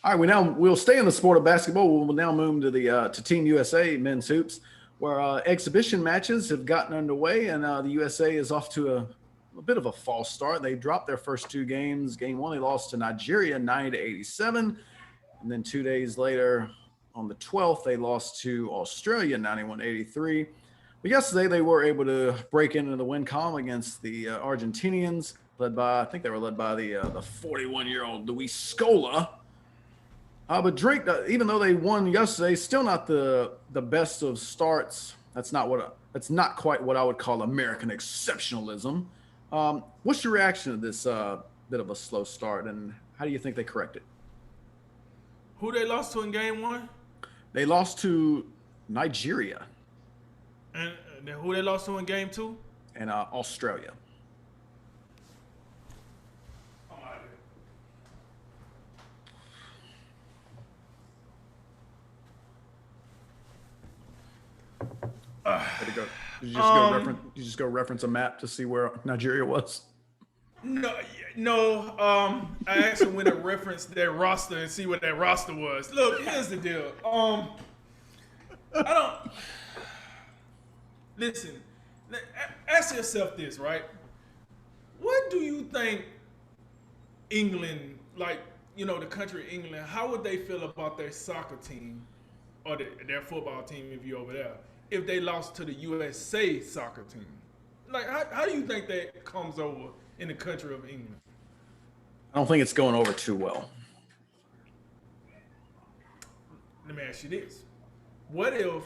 All right, we'll stay in the sport of basketball. We'll now move to the to Team USA men's hoops, where exhibition matches have gotten underway, and the USA is off to a bit of a false start. They dropped their first two games. Game one, they lost to Nigeria 90-87, and then 2 days later, on the 12th, they lost to Australia 91-83. But yesterday, they were able to break into the win column against the Argentinians, I think they were led by the 41-year-old Luis Scola. But Drake, even though they won yesterday, still not the best of starts. That's not quite what I would call American exceptionalism. What's your reaction to this bit of a slow start, and how do you think they correct it? Who they lost to in game one? They lost to Nigeria. And then who they lost to in game two? And Australia. Did you just go reference a map to see where Nigeria was? No. I actually went and referenced their roster and see what that roster was. Look, here's the deal. I don't listen. Ask yourself this, right? What do you think England, the country England, how would they feel about their soccer team or their football team if you're over there? If they lost to the USA soccer team, how do you think that comes over in the country of England? I don't think it's going over too well. Let me ask you this: what if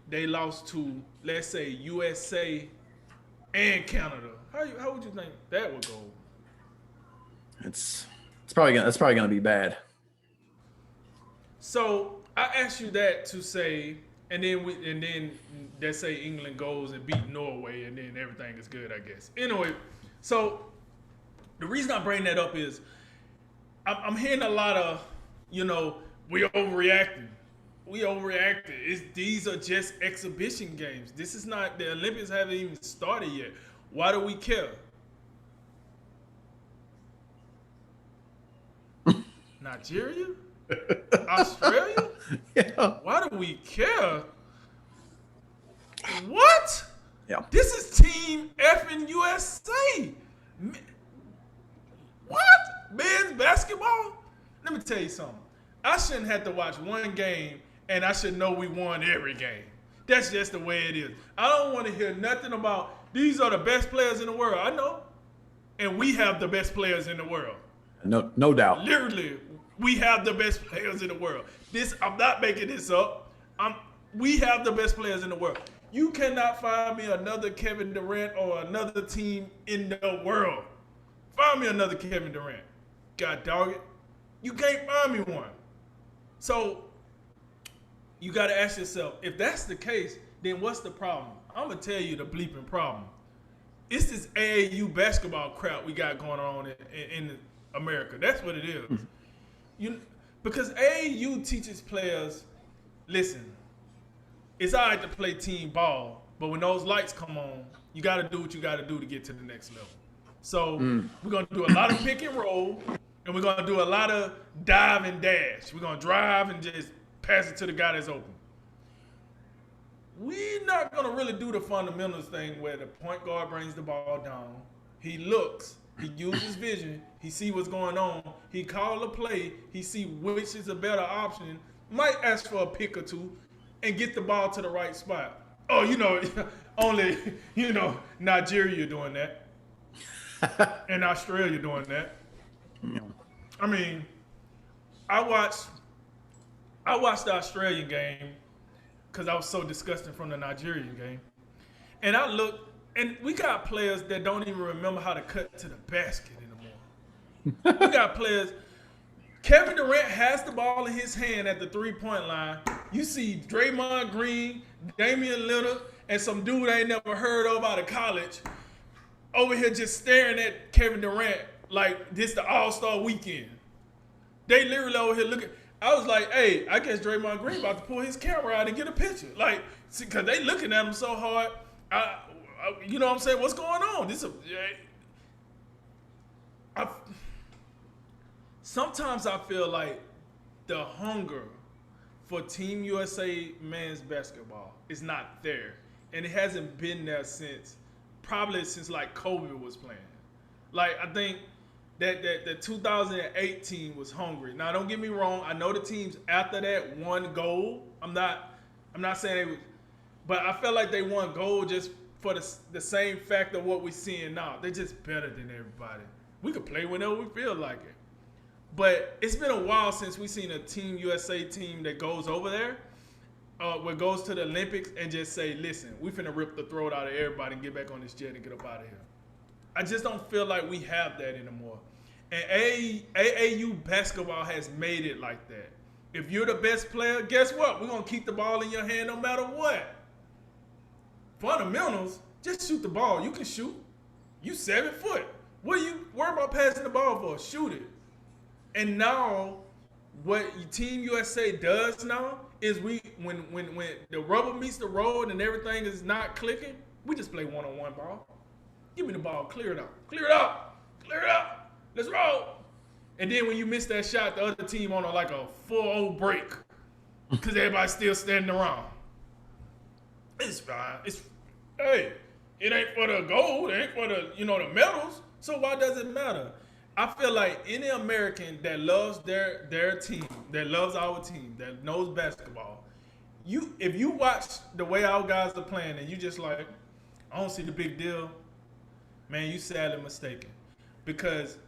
they lost to, let's say, USA and Canada? How would you think that would go? That's probably gonna be bad. So I asked you that to say. And then let's say England goes and beat Norway, and then everything is good, I guess. Anyway, so the reason I bring that up is I'm hearing a lot of, we overreacting. These are just exhibition games. This is not, the Olympics haven't even started yet. Why do we care? Nigeria? Australia? Yeah. Why do we care? What? Yeah. This is Team effing USA. What? Men's basketball? Let me tell you something. I shouldn't have to watch one game and I should know we won every game. That's just the way it is. I don't want to hear nothing about these are the best players in the world. I know. And we have the best players in the world. No doubt. Literally, we have the best players in the world. I'm not making this up. We have the best players in the world. You cannot find me another Kevin Durant or another team in the world. Find me another Kevin Durant. God dog it. You can't find me one. So you got to ask yourself, if that's the case, then what's the problem? I'm going to tell you the bleeping problem. It's this AAU basketball crap we got going on in America. That's what it is. Because AAU teaches players, listen, it's all right to play team ball, but when those lights come on, you got to do what you got to do to get to the next level. So we're going to do a lot of pick and roll, and we're going to do a lot of dive and dash. We're going to drive and just pass it to the guy that's open. We're not going to really do the fundamentals thing where the point guard brings the ball down. He looks. He uses vision. He see what's going on. He call a play. He see which is a better option. Might ask for a pick or two and get the ball to the right spot. Oh, only, Nigeria doing that. And Australia doing that. Yeah. I mean, I watched the Australian game because I was so disgusted from the Nigerian game. And I looked, and we got players that don't even remember how to cut to the basket anymore. We got players. Kevin Durant has the ball in his hand at the three-point line. You see Draymond Green, Damian Lillard, and some dude I ain't never heard of out of college over here just staring at Kevin Durant like this the All-Star weekend. They literally over here looking. I was like, hey, I guess Draymond Green about to pull his camera out and get a picture. Like, because they looking at him so hard. You know what I'm saying? What's going on? Sometimes I feel like the hunger for Team USA men's basketball is not there, and it hasn't been there since like Kobe was playing. Like I think that the 2018 was hungry. Now don't get me wrong, I know the teams after that won gold. I'm not saying they was, but I felt like they won gold just for the same fact of what we're seeing now. They're just better than everybody. We could play whenever we feel like it. But it's been a while since we've seen a Team USA team that goes over there, goes to the Olympics and just say, listen, we finna rip the throat out of everybody and get back on this jet and get up out of here. I just don't feel like we have that anymore. And AAU basketball has made it like that. If you're the best player, guess what? We're going to keep the ball in your hand no matter what. Fundamentals, just shoot the ball. You can shoot. You 7 foot. What are you worried about passing the ball for? Shoot it. And now, what Team USA does now is when the rubber meets the road and everything is not clicking, we just play one-on-one ball. Give me the ball. Clear it out. Clear it out. Clear it out. Let's roll. And then when you miss that shot, the other team on like a 4-0 break because everybody's still standing around. It's fine. Hey, it ain't for the gold. It ain't for the medals. So why does it matter? I feel like any American that loves their team, that loves our team, that knows basketball, if you watch the way our guys are playing and you just like, I don't see the big deal, man, you sadly mistaken. Because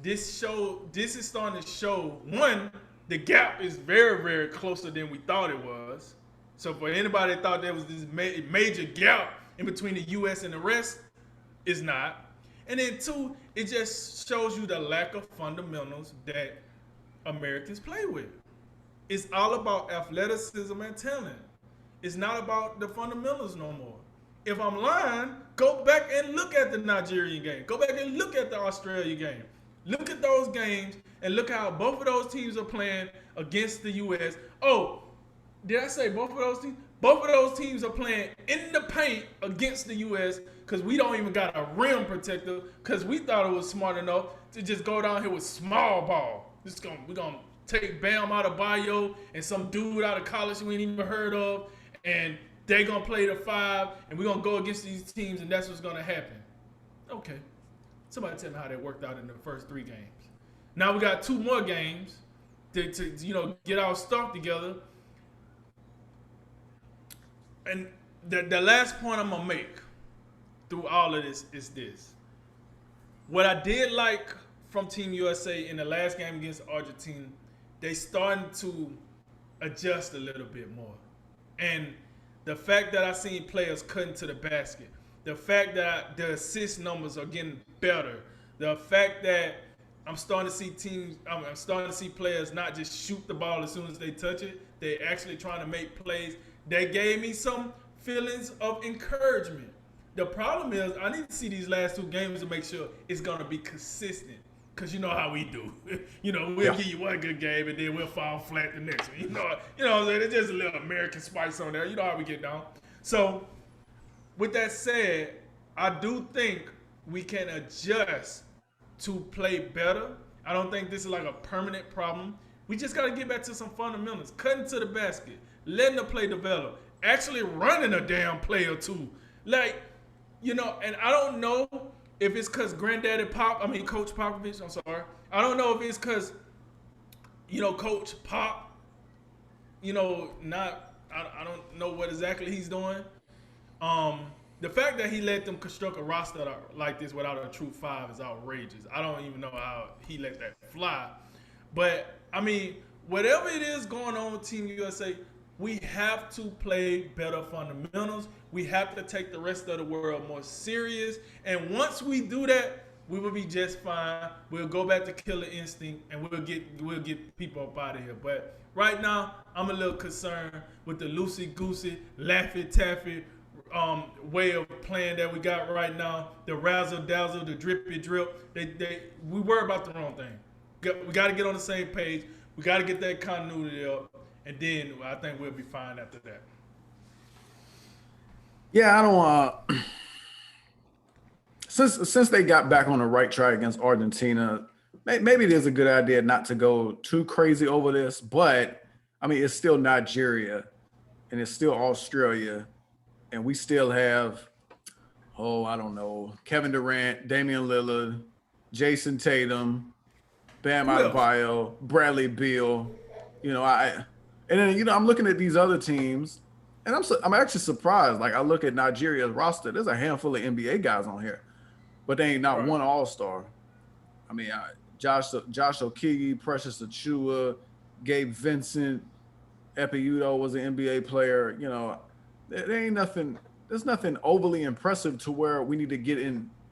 this is starting to show, one, the gap is very, very closer than we thought it was. So for anybody that thought there was this major gap in between the U.S. and the rest, it's not. And then two, it just shows you the lack of fundamentals that Americans play with. It's all about athleticism and talent. It's not about the fundamentals no more. If I'm lying, go back and look at the Nigerian game. Go back and look at the Australia game. Look at those games and look how both of those teams are playing against the U.S. Oh, did I say both of those teams? Both of those teams are playing in the paint against the U.S. because we don't even got a rim protector because we thought it was smart enough to just go down here with small ball. We're going to take Bam out of Bio and some dude out of college we ain't even heard of, and they're going to play the 5, and we're going to go against these teams, and that's what's going to happen. Okay. Somebody tell me how that worked out in the first 3 games. Now we got 2 more games to get our stuff together. And the last point I'm going to make through all of this is this. What I did like from Team USA in the last game against Argentina, they starting to adjust a little bit more. And the fact that I seen players cutting to the basket, the fact that the assist numbers are getting better, the fact that I'm starting to see players not just shoot the ball as soon as they touch it, they're actually trying to make plays. They gave me some feelings of encouragement. The problem is I need to see these last 2 games to make sure it's going to be consistent. Because you know how we do. We'll give you one good game and then we'll fall flat the next one. You know what I'm saying? It's just a little American spice on there. You know how we get down. So, with that said, I do think we can adjust to play better. I don't think this is like a permanent problem. We just got to get back to some fundamentals. Cutting to the basket. Letting the play develop. Actually running a damn play or two. And I don't know if it's because Coach Popovich, I'm sorry. I don't know if it's because, Coach Pop, I don't know what exactly he's doing. The fact that he let them construct a roster like this without a true 5 is outrageous. I don't even know how he let that fly. But, whatever it is going on with Team USA, we have to play better fundamentals. We have to take the rest of the world more serious. And once we do that, we will be just fine. We'll go back to killer instinct and we'll get people up out of here. But right now, I'm a little concerned with the loosey-goosey, laffy-taffy way of playing that we got right now. The razzle-dazzle, the drippy-drip. We worry about the wrong thing. We got to get on the same page. We got to get that continuity up. And then I think we'll be fine after that. Yeah, I don't. Since they got back on the right track against Argentina, maybe it is a good idea not to go too crazy over this, but I mean, it's still Nigeria and it's still Australia, and we still have, oh, I don't know, Kevin Durant, Damian Lillard, Jason Tatum, Bam Who else? Adebayo, Bradley Beal. You know, and then I'm looking at these other teams, and I'm actually surprised. Like I look at Nigeria's roster, there's a handful of NBA guys on here, but they ain't not Right. one All Star. I mean, Josh Okogie, Precious Achua, Gabe Vincent, Epiudo was an NBA player. You know, there ain't nothing. There's nothing overly impressive to where we need to get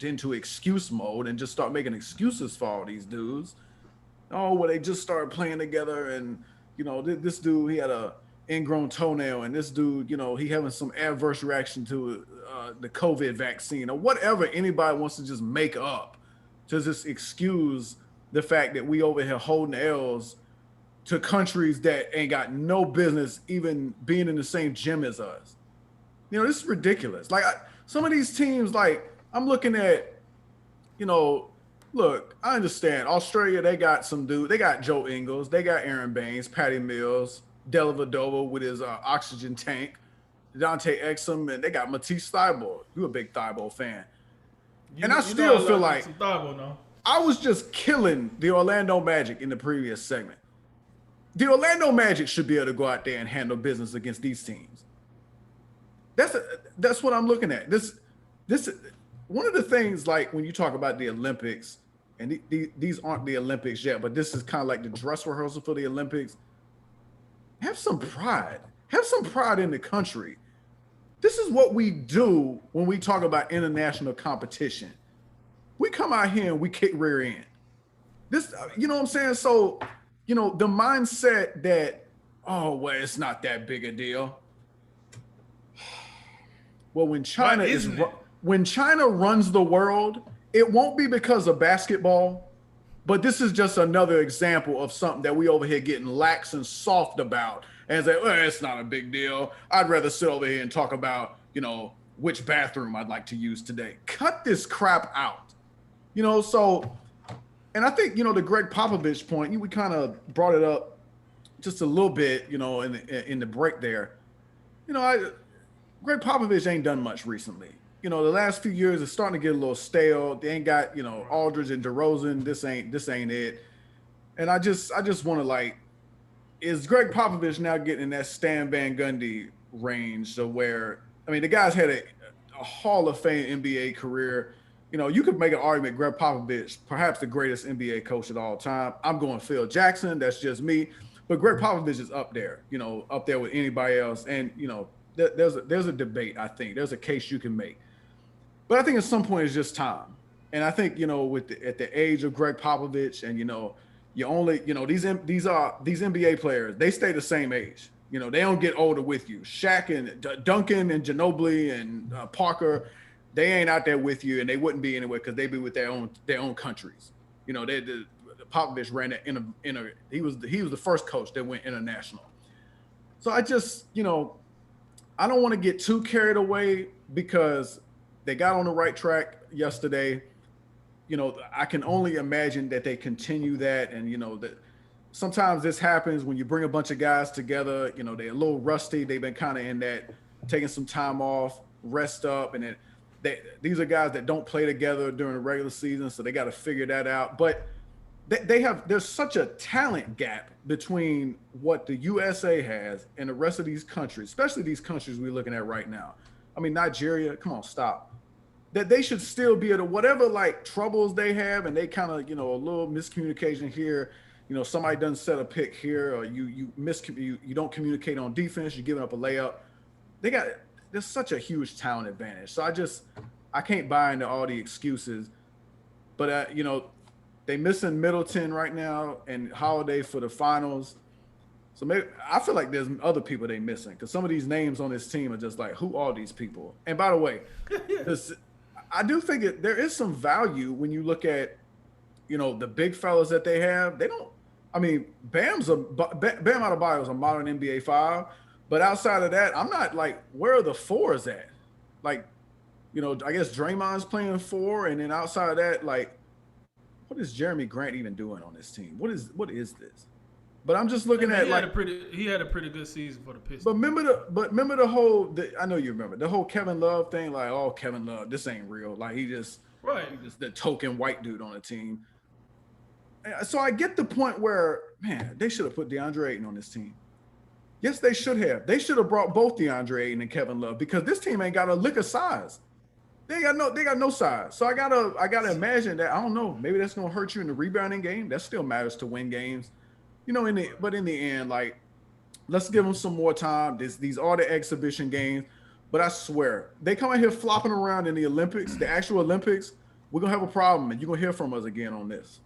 into excuse mode and just start making excuses for all these dudes. Oh, well, they just started playing together, and this dude, he had a ingrown toenail, and this dude, he having some adverse reaction to the COVID vaccine or whatever anybody wants to just make up to just excuse the fact that we over here holding L's to countries that ain't got no business even being in the same gym as us. This is ridiculous. Like some of these teams, like I'm looking at, look, I understand Australia. They got some dude. They got Joe Ingles. They got Aaron Baines, Patty Mills, Dellavedova with his oxygen tank, Dante Exum, and they got Matisse Thybulle. You a big Thybulle fan? And I still feel like I was just killing the Orlando Magic in the previous segment. The Orlando Magic should be able to go out there and handle business against these teams. That's what I'm looking at. This one of the things, like when you talk about the Olympics, and these aren't the Olympics yet, but this is kind of like the dress rehearsal for the Olympics. Have some pride. Have some pride in the country. This is what we do when we talk about international competition. We come out here and we kick rear end. This, you know what I'm saying? So, the mindset that, oh, well, it's not that big a deal. Well, when China runs the world, it won't be because of basketball, but this is just another example of something that we over here getting lax and soft about and say, well, it's not a big deal. I'd rather sit over here and talk about, which bathroom I'd like to use today. Cut this crap out. So, and I think, the Greg Popovich point, we kind of brought it up just a little bit, in the break there. Greg Popovich ain't done much recently. The last few years is starting to get a little stale. They ain't got, Aldridge and DeRozan. This ain't it. And I just want to is Greg Popovich now getting in that Stan Van Gundy range? So where, the guy's had a Hall of Fame NBA career. You could make an argument Greg Popovich, perhaps the greatest NBA coach of all time. I'm going Phil Jackson. That's just me. But Greg Popovich is up there, up there with anybody else. And, there's a debate, I think. There's a case you can make. But I think at some point it's just time. And I think, at the age of Greg Popovich and, you only, these NBA players, they stay the same age. They don't get older with you. Shaq and Duncan and Ginobili and Parker, they ain't out there with you, and they wouldn't be anywhere because they'd be with their own countries. Popovich ran it he was the first coach that went international. So I just, I don't want to get too carried away because they got on the right track yesterday. I can only imagine that they continue that, and that sometimes this happens when you bring a bunch of guys together. They're a little rusty. They've been kind of in that, taking some time off, rest up, and then these are guys that don't play together during the regular season, so they got to figure that out. But there's such a talent gap between what the USA has and the rest of these countries, especially these countries we're looking at right now. Nigeria, come on, stop. That they should still be able to, whatever troubles they have, and they kind of, a little miscommunication here, somebody doesn't set a pick here, or you don't communicate on defense, you're giving up a layup. There's such a huge talent advantage. So I can't buy into all the excuses, but they missing Middleton right now and Holiday for the finals. So maybe I feel like there's other people they missing, because some of these names on this team are just like, who are these people? And by the way, I do think there is some value when you look at, the big fellas that they have. They don't. Bam Adebayo is a modern NBA 5, but outside of that, I'm not where are the fours at? I guess Draymond's playing 4, and then outside of that, what is Jeremy Grant even doing on this team? What is this? But I'm just looking Hey, man, at like, he had a pretty good season for the Pistons. but remember the whole. I know you remember the whole Kevin Love thing. Like, oh, Kevin Love, this ain't real. Like he just the token white dude on the team. So I get the point where, man, they should have put DeAndre Ayton on this team. Yes, they should have. They should have brought both DeAndre Ayton and Kevin Love because this team ain't got a lick of size. They got no size. So I gotta imagine that. I don't know. Maybe that's gonna hurt you in the rebounding game. That still matters to win games, you know. But in the end, like, let's give them some more time. These are the exhibition games. But I swear, they come out here flopping around in the Olympics, the actual Olympics. We're gonna have a problem, and you're gonna hear from us again on this.